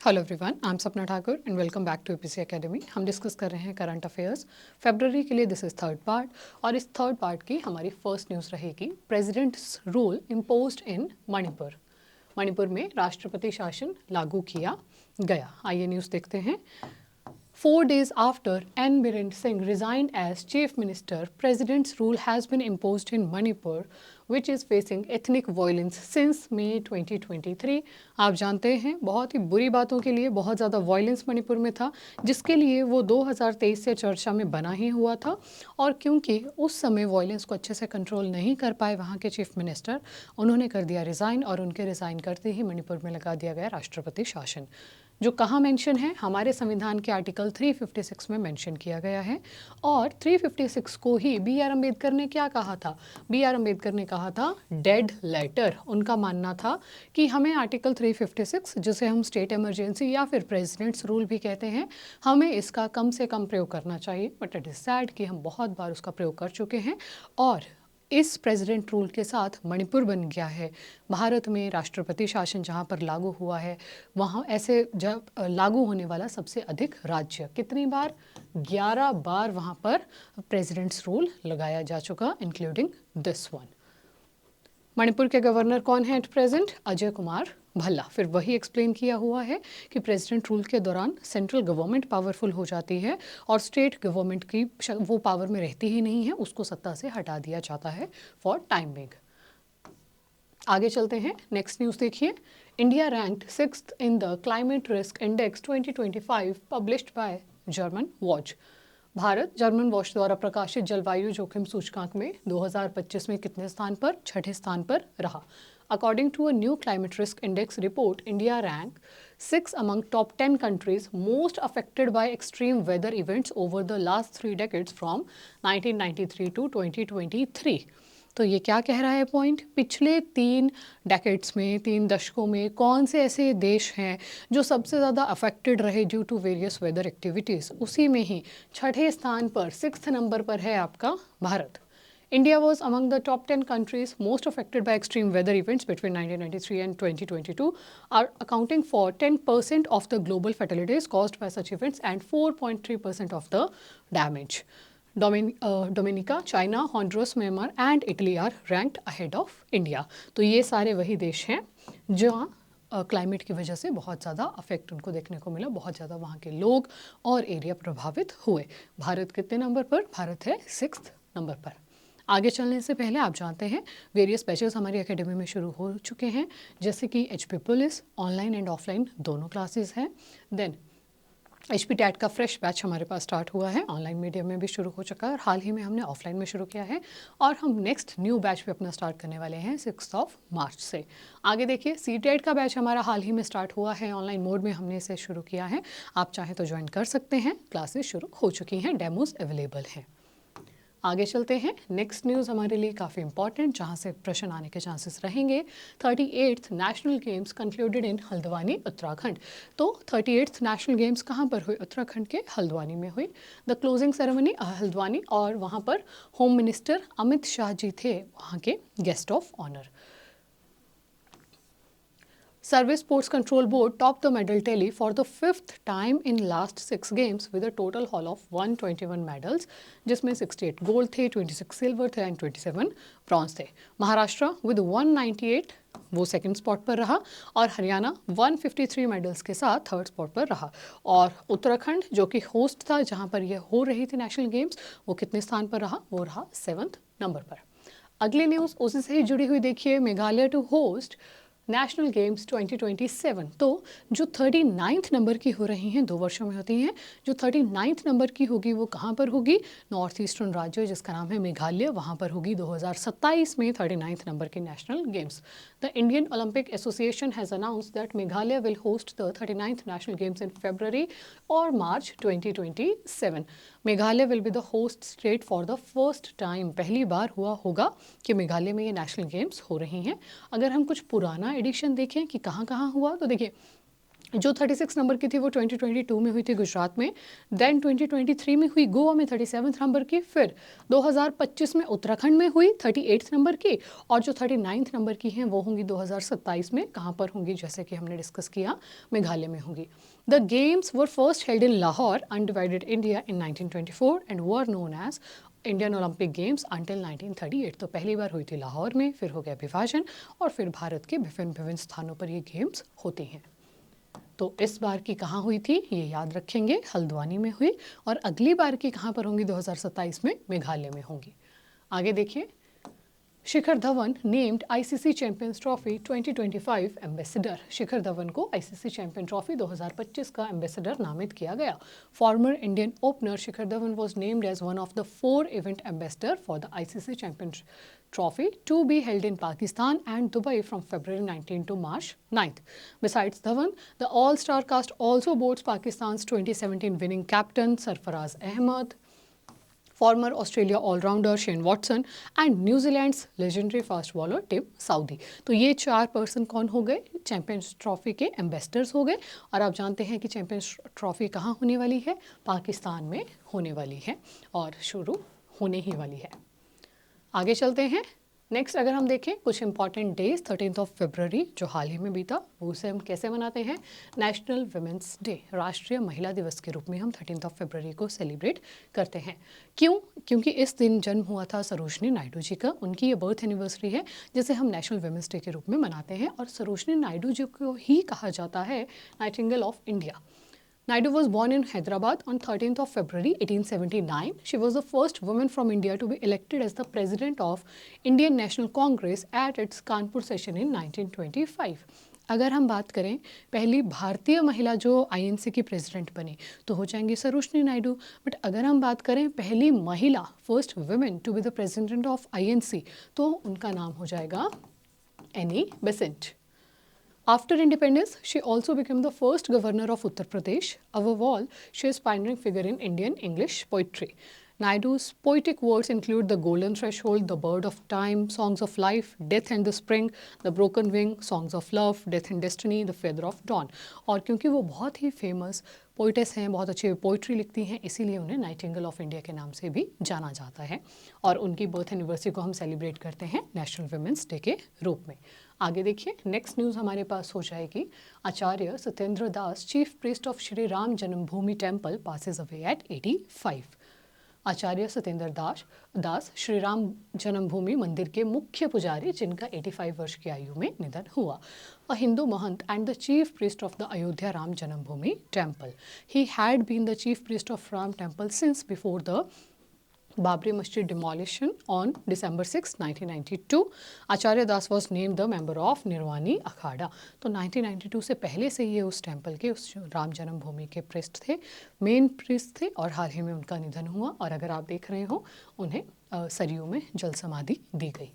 Hello everyone, I am Sapna Thakur and welcome back to APC academy. हम discuss कर रहे हैं करंट अफेयर्स फरवरी के लिए। दिस इज थर्ड पार्ट और इस थर्ड पार्ट की हमारी फर्स्ट न्यूज़ रहेगी प्रेसिडेंट्स रूल इम्पोज्ड इन मणिपुर। मणिपुर में राष्ट्रपति शासन लागू किया गया। आइए न्यूज़ देखते हैं। 4 days after N. Biren Singh resigned as chief minister, president's rule has been imposed in Manipur, which is facing ethnic violence since May 2023। आप जानते हैं बहुत ही बुरी बातों के लिए बहुत ज़्यादा वायलेंस मणिपुर में था, जिसके लिए वो 2023 से चर्चा में बना ही हुआ था। और क्योंकि उस समय वायलेंस को अच्छे से कंट्रोल नहीं कर पाए वहाँ के चीफ मिनिस्टर, उन्होंने कर दिया रिज़ाइन और उनके रिज़ाइन करते ही मणिपुर में लगा दिया गया राष्ट्रपति शासन, जो कहाँ मेंशन है, हमारे संविधान के आर्टिकल 356 में मेंशन किया गया है। और 356 को ही बी आर अम्बेडकर ने क्या कहा था? बी आर अम्बेडकर ने कहा था डेड लेटर। उनका मानना था कि हमें आर्टिकल 356, जिसे हम स्टेट इमरजेंसी या फिर प्रेसिडेंट्स रूल भी कहते हैं, हमें इसका कम से कम प्रयोग करना चाहिए। बट इट इज़ सैड कि हम बहुत बार उसका प्रयोग कर चुके हैं और इस प्रेसिडेंट रूल के साथ मणिपुर बन गया है भारत में राष्ट्रपति शासन जहाँ पर लागू हुआ है, वहाँ ऐसे जब लागू होने वाला सबसे अधिक राज्य। कितनी बार? 11 बार वहाँ पर प्रेसिडेंट्स रूल लगाया जा चुका, इंक्लूडिंग दिस वन। मणिपुर के गवर्नर कौन है एट प्रेजेंट? अजय कुमार भल्ला। फिर वही एक्सप्लेन किया हुआ है कि प्रेसिडेंट रूल के दौरान सेंट्रल गवर्नमेंट पावरफुल हो जाती है और स्टेट गवर्नमेंट की वो पावर में रहती ही नहीं है, उसको सत्ता से हटा दिया जाता है फॉर टाइम बिंग। आगे चलते हैं, नेक्स्ट न्यूज़ देखिए। India ranked 6th in the climate risk index 2025 published by German watch. Bharat German watch द्वारा प्रकाशित जलवायु जोखिम सूचकांक में 2025 में कितने स्थान पर? 6ठे स्थान पर रहा। According to a new climate risk index report, India ranked 6 among top 10 countries most affected by extreme weather events over the last 3 decades from 1993 to 2023। तो ये क्या कह रहा है पॉइंट? पिछले 3 डेकेड्स में, 3 दशकों में कौन से ऐसे देश हैं जो सबसे ज़्यादा अफेक्टेड रहे due to various weather activities? उसी में ही 6ठे स्थान पर, 6th नंबर पर है आपका Bharat. India was among the top 10 countries most affected by extreme weather events between 1993 and 2022, are accounting for 10% of the global fatalities caused by such events and 4.3% of the damage. Dominica, China, Honduras, Myanmar and Italy are ranked ahead of India. तो ये सारे वही देश हैं जहाँ climate की वजह से बहुत ज़्यादा अफेक्ट उनको देखने को मिला, बहुत ज़्यादा वहाँ के लोग और एरिया प्रभावित हुए। भारत कितने नंबर पर? भारत है 6th नंबर पर। आगे चलने से पहले आप जानते हैं वेरियस बैचेस हमारी एकेडमी में शुरू हो चुके हैं, जैसे कि HP police online and offline दोनों क्लासेस हैं। देन HP टैट का फ्रेश बैच हमारे पास स्टार्ट हुआ है, ऑनलाइन मीडियम में भी शुरू हो चुका है और हाल ही में हमने ऑफलाइन में शुरू किया है। और हम नेक्स्ट न्यू बैच भी अपना स्टार्ट करने वाले हैं 6 मार्च से। आगे देखिए, CTET का बैच हमारा हाल ही में स्टार्ट हुआ है, ऑनलाइन मोड में हमने इसे शुरू किया है। आप चाहें तो ज्वाइन कर सकते हैं, क्लासेस शुरू हो चुकी हैं, डेमोज अवेलेबल हैं। आगे चलते हैं, नेक्स्ट न्यूज़ हमारे लिए काफ़ी इंपॉर्टेंट, जहां से प्रश्न आने के चांसेस रहेंगे। 38th national games concluded in Haldwani, Uttarakhand. तो 38th नेशनल गेम्स कहां पर हुई? उत्तराखंड के हल्द्वानी में हुई। द क्लोजिंग सेरेमनी हल्द्वानी, और वहां पर होम मिनिस्टर अमित शाह जी थे वहां के guest of honour. Service Sports Control Board topped the medal tally for the 5th time in last 6 games with a total haul of 121 medals, जिसमें 68 गोल्ड थे, 26 सिल्वर थे and 27 bronze थे। महाराष्ट्र विद 198 वो second spot पर रहा और Haryana 153 medals के साथ थर्ड स्पॉट पर रहा। और उत्तराखंड जो कि होस्ट था जहां पर ये हो रही थी नेशनल गेम्स, वो कितने स्थान पर रहा? वो रहा 7th नंबर पर। अगली न्यूज़ उसी से ही जुड़ी हुई देखिए, Meghalaya to host national games 2027। तो जो 39th नंबर की हो रही हैं, 2 वर्षों में होती हैं, जो 39th नंबर की होगी वो कहाँ पर होगी? नॉर्थ ईस्टर्न राज्य जिसका नाम है मेघालय, वहाँ पर होगी 2027 में 39th नंबर की national games. The Indian Olympic association has announced that Meghalaya will host the 39th national games in February और March 2027। Meghalaya will be the host state for the first time. पहली बार हुआ होगा कि मेघालय में ये नेशनल गेम्स हो रही हैं। अगर हम कुछ पुराना एडिशन देखें कि कहाँ कहाँ हुआ, तो देखिए जो 36 नंबर की थी वो 2022 में हुई थी गुजरात में, देन 2023 में हुई गोवा में 37 नंबर की, फिर 2025 में उत्तराखंड में हुई 38 नंबर की, और जो 39 नंबर की हैं वो होंगी 2027 में। कहाँ पर होंगी, जैसे कि हमने डिस्कस किया, मेघालय में होंगी। The games were first held in Lahore, undivided India, in 1924 and were known as Indian Olympic games until 1938। तो पहली बार हुई थी लाहौर में, फिर हो गया विभाजन, और फिर भारत के विभिन्न विभिन्न स्थानों पर ये गेम्स होती हैं। तो इस बार की कहाँ हुई थी ये याद रखेंगे, हल्द्वानी में हुई, और अगली बार की कहाँ पर होंगी 2027 में, मेघालय में होंगी। आगे देखिए, Shikhar Dhawan named ICC champions trophy 2025 ambassador. Shikhar Dhawan को आईसीसी चैंपियन ट्रॉफी 2025 का एम्बेसडर नामित किया गया। Former Indian opener Shikhar Dhawan was named as one of the 4 event ambassador for the ICC Champion Trophy to be held in Pakistan and Dubai from February 19 to March 9th. Besides Dhawan, the all-star cast also boasts Pakistan's 2017 winning captain Sarfaraz Ahmed, former Australia all-rounder Shane Watson and New Zealand's legendary fast bowler Tim Southee. तो ये 4 person कौन हो गए, champions trophy के ambassadors हो गए। और आप जानते हैं कि चैंपियंस ट्रॉफी कहाँ होने वाली है, पाकिस्तान में होने वाली है, और शुरू होने ही वाली है। आगे चलते हैं। नेक्स्ट अगर हम देखें कुछ इंपॉर्टेंट डेज 13 फरवरी जो हाल ही में बीता, वो उसे हम कैसे मनाते हैं, नेशनल वुमेंस डे, राष्ट्रीय महिला दिवस के रूप में हम 13 फरवरी को सेलिब्रेट करते हैं। क्यों? क्योंकि इस दिन जन्म हुआ था सरोजनी नायडू जी का, उनकी ये बर्थ एनिवर्सरी है जिसे हम नेशनल वुमेंस डे के रूप में मनाते हैं। और सरोजनी नायडू जी को ही कहा जाता है Nightingale of India. Naidu was born in Hyderabad on 13th of February 1879. She was the first woman from India to be elected as the president of Indian National Congress at its Kanpur session in 1925. अगर हम बात करें पहली भारतीय महिला जो INC की president बनी तो हो जाएंगी सरोजनी नायडू। बट अगर हम बात करें पहली महिला, first women to be the president of INC, तो उनका नाम हो जाएगा Annie Besant. After independence, she also became the first governor of Uttar Pradesh. Above all, she is a pioneering figure in Indian English poetry. Naidu's poetic words include The Golden Threshold, The Bird of Time, Songs of Life, Death and the Spring, The Broken Wing, Songs of Love, Death and Destiny, The Feather of Dawn. और क्योंकि वो बहुत ही famous poetess हैं, बहुत अच्छी poetry लिखती हैं, इसीलिए उन्हें नाइटिंगेल ऑफ इंडिया के नाम से भी जाना जाता है। और उनकी बर्थ एनिवर्सरी को हम सेलिब्रेट करते हैं नेशनल वुमेंस डे के रूप में। आगे देखिए, नेक्स्ट न्यूज़ हमारे पास हो जाएगी, Acharya Satyendra Das, chief priest of Shri Ram Janmabhoomi temple, passes away at 85। Acharya Satyendra Das Shri Ram Janmabhoomi मंदिर के मुख्य पुजारी, जिनका 85 वर्ष की आयु में निधन हुआ। A Hindu mahant and the chief priest of the Ayodhya Ram Janmabhoomi temple. He had been the chief priest of Ram temple since before the Babri Masjid demolition on December 6, 1992. Acharya Das was named the member of Nirvani Akhara. तो 1992 से पहले से ये उस टेम्पल के, उस राम जन्मभूमि के प्रीस्ट थे, मेन प्रीस्ट थे, और हाल ही में उनका निधन हुआ। और अगर आप देख रहे हो उन्हें सरयू में जल समाधि दी गई।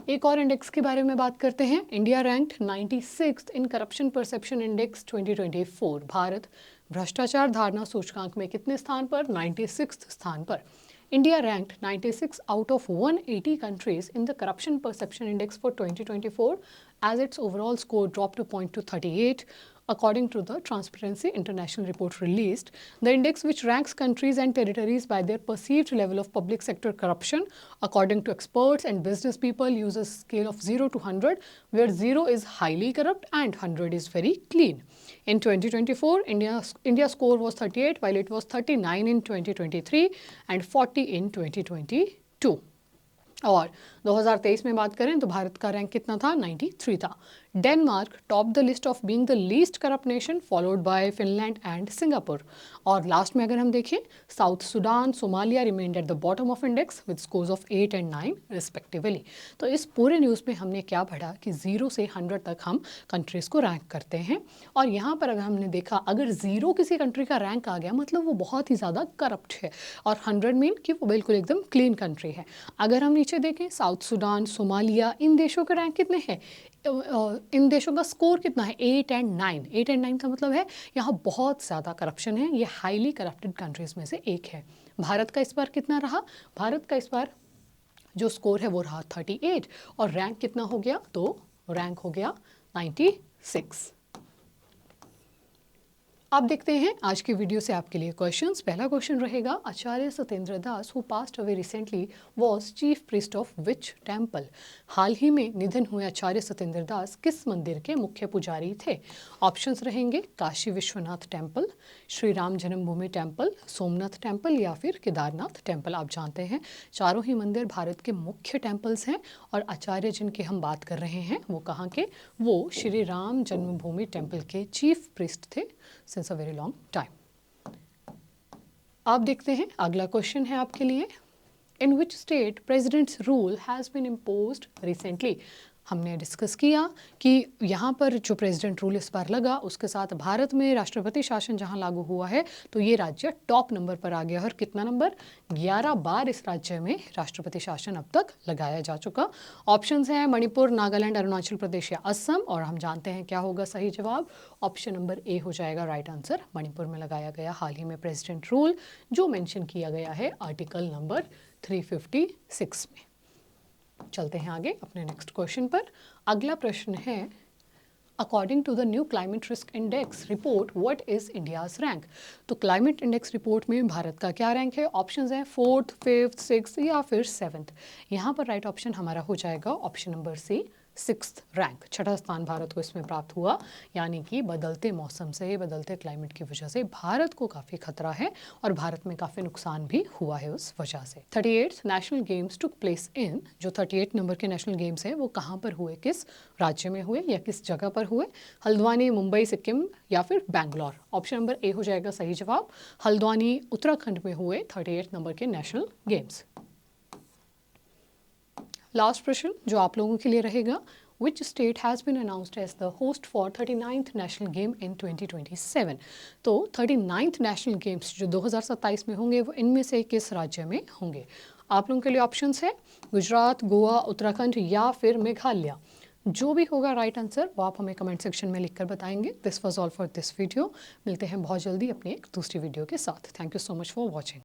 एक और इंडेक्स के बारे में बात करते हैं। India ranked 96th in corruption perception index 2024। Bharat भ्रष्टाचार धारणा सूचकांक में कितने स्थान पर, 96 स्थान पर। India ranked 96 out of 180 countries in the corruption perception index for 2024 as its overall score drop two point to 38 according to the Transparency International report released. The index, which ranks countries and territories by their perceived level of public sector corruption, according to experts and business people, uses a scale of 0 to 100, where 0 is highly corrupt and 100 is very clean. In 2024, India's score was 38, while it was 39 in 2023 and 40 in 2022. और 2023 में बात करें तो भारत का rank कितना था, 93 था। Denmark top the list of being the least corrupt nation, followed by Finland and Singapore. और लास्ट में अगर हम देखें, south Sudan, Somalia remained at the bottom of index with scores of 8 and 9 respectively. तो इस पूरे न्यूज़ में हमने क्या पढ़ा कि 0 से 100 तक हम कंट्रीज़ को रैंक करते हैं। और यहाँ पर अगर हमने देखा, अगर 0 किसी कंट्री का रैंक आ गया मतलब वो बहुत ही ज़्यादा करप्ट है, और 100 मीन कि वो बिल्कुल एकदम क्लीन कंट्री है। अगर हम नीचे देखें, साउथ सुडान, सोमालिया, इन देशों के रैंक कितने हैं, इन देशों का स्कोर कितना है, 8 and 9। 8 and 9 का मतलब है यहाँ बहुत ज़्यादा करप्शन है, ये हाईली करप्टेड कंट्रीज़ में से एक है। भारत का इस बार कितना रहा, भारत का इस बार जो स्कोर है वो रहा 38, और रैंक कितना हो गया, तो रैंक हो गया 96। आप देखते हैं आज की वीडियो से आपके लिए क्वेश्चंस। पहला क्वेश्चन रहेगा, Acharya Satyendra Das who passed away recently was chief priest of which temple. हाल ही में निधन हुए आचार्य सत्येंद्र दास किस मंदिर के मुख्य पुजारी थे? ऑप्शंस रहेंगे Kashi Vishwanath temple, Shri Ram Janmabhoomi temple, Somnath temple या फिर केदारनाथ टेम्पल। आप जानते हैं चारों ही मंदिर भारत के मुख्य टेम्पल्स हैं और आचार्य जिनकी हम बात कर रहे हैं वो कहाँ के? वो श्री राम जन्मभूमि टेम्पल के चीफ प्रीस्ट थे since a very long time। आप देखते हैं अगला क्वेश्चन है आपके लिए, in which state president's rule has been imposed recently. हमने डिस्कस किया कि यहाँ पर जो प्रेसिडेंट रूल इस बार लगा उसके साथ भारत में राष्ट्रपति शासन जहाँ लागू हुआ है तो ये राज्य टॉप नंबर पर आ गया। और कितना नंबर? 11 बार इस राज्य में राष्ट्रपति शासन अब तक लगाया जा चुका। ऑप्शंस हैं मणिपुर, नागालैंड, अरुणाचल प्रदेश या असम। और हम जानते हैं क्या होगा सही जवाब? ऑप्शन नंबर ए हो जाएगा राइट आंसर। मणिपुर में लगाया गया हाल ही में प्रेसिडेंट रूल जो मेंशन किया गया है आर्टिकल नंबर 356 में। चलते हैं आगे अपने नेक्स्ट क्वेश्चन पर। अगला प्रश्न है, according to the new climate risk index report what is India's rank. तो क्लाइमेट इंडेक्स रिपोर्ट में भारत का क्या रैंक है? ऑप्शंस हैं 4th, 5th, 6th या फिर 7th। यहाँ पर राइट ऑप्शन हमारा हो जाएगा option number C, 6th rank. छठा स्थान भारत को इसमें प्राप्त हुआ। यानी कि बदलते मौसम से, बदलते क्लाइमेट की वजह से भारत को काफ़ी खतरा है और भारत में काफ़ी नुकसान भी हुआ है उस वजह से। 38th national games took place in, जो 38 नंबर के नेशनल गेम्स है वो कहाँ पर हुए, किस राज्य में हुए या किस जगह पर हुए? हल्द्वानी, मुंबई, सिक्किम या फिर बैंगलोर। ऑप्शन नंबर ए हो जाएगा सही जवाब। हल्द्वानी उत्तराखंड में हुए 38 नंबर के नेशनल गेम्स। लास्ट प्रश्न जो आप लोगों के लिए रहेगा, which state has been announced as the host for 39th national game in 2027। तो 39th नेशनल गेम्स जो 2027 में होंगे वो इनमें से किस राज्य में होंगे? आप लोगों के लिए ऑप्शंस है गुजरात, गोवा, उत्तराखंड या फिर मेघालय। जो भी होगा राइट आंसर वो आप हमें कमेंट सेक्शन में लिखकर बताएंगे। This was all for this video. मिलते हैं बहुत जल्दी अपनी एक दूसरी वीडियो के साथ। Thank you so much for watching.